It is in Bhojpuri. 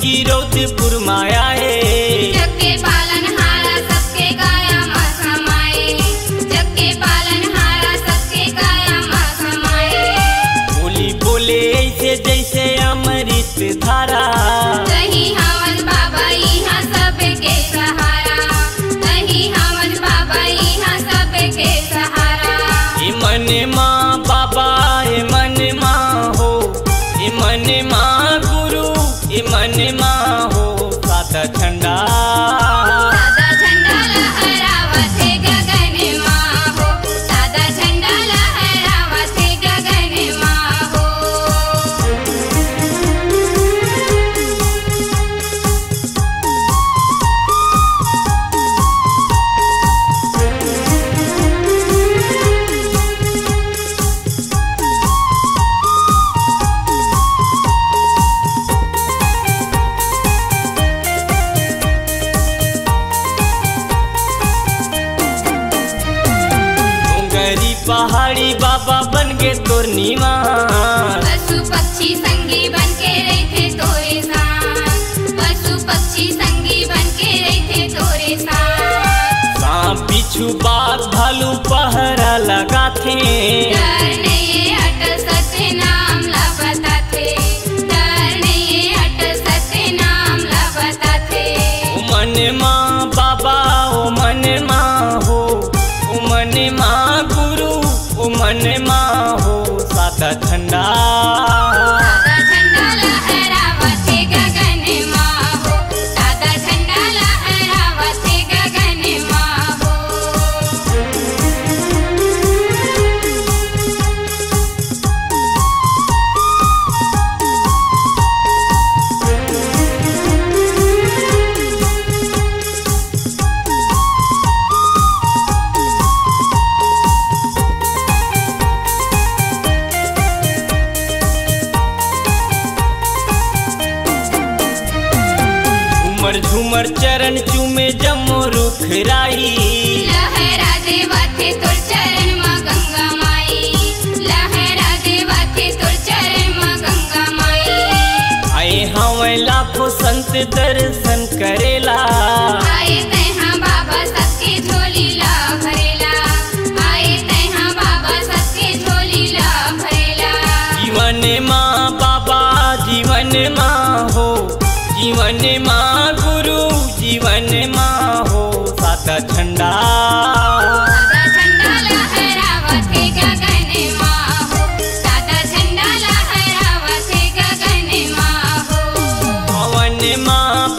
गिरौदपुर माया है। जग के पालनहारा सबके काया माँ समाए, जग के पालनहारा सबके काया माँ समाए। बोली बोले ऐसे जैसे अमृत धारा, कहीं हवन बाबा यहाँ सबके सहारा, कहीं हवन बाबा यहाँ सबके सहारा। ए मन माँ बाबा ए मन माँ हो, ए मन माँ गुरु ए मन माँ हो, सादा झंडा सादा झंडा लहरावत है गगन माँ हो, सादा झंडा लहरावत है गगन माँ हो। डोंगरी पहाड़ी बाबा बन गए तोर निवास। पशु पक्षी संगी बन के रहते तोरे साथ, पशु पक्षी संगी बन के रहते तोरे साथ। सांप बिच्छू बाघ भालू पहरा लगाथे, डर नहीं अटल सत्य नाम ला बताते, डर नहीं अटल सत्य नाम ला बताते। ओ मन माँ बाबा ओ मन माँ हो, ओ मन माँ गुरु ओ मन माँ हो, सादा झंडा सादा झंडा लहरावत है गगन माँ हो, सादा झंडा लहरावत है गगन माँ हो। झूमर झूमर चरण चूमे जमो रुखराई, लहरा देवाथे तोर चरण माँ गंगा माई, लहरा देवाथे तोर चरण माँ गंगा माई। आए हमें लाखों संत दर्शन करेला, आए तैहा बाबा सबके झोली ला भरेला, आए तैहा बाबा सबके झोली ला भरेला। जीवन माँ बाबा जीवन माँ हो, जीवन माँ गुरु जीवन माँ हो, सादा झंडा सादा झंडा लहरावत है गगन माँ हो, सादा झंडा लहरावत है गगन माँ हो। पवन माँ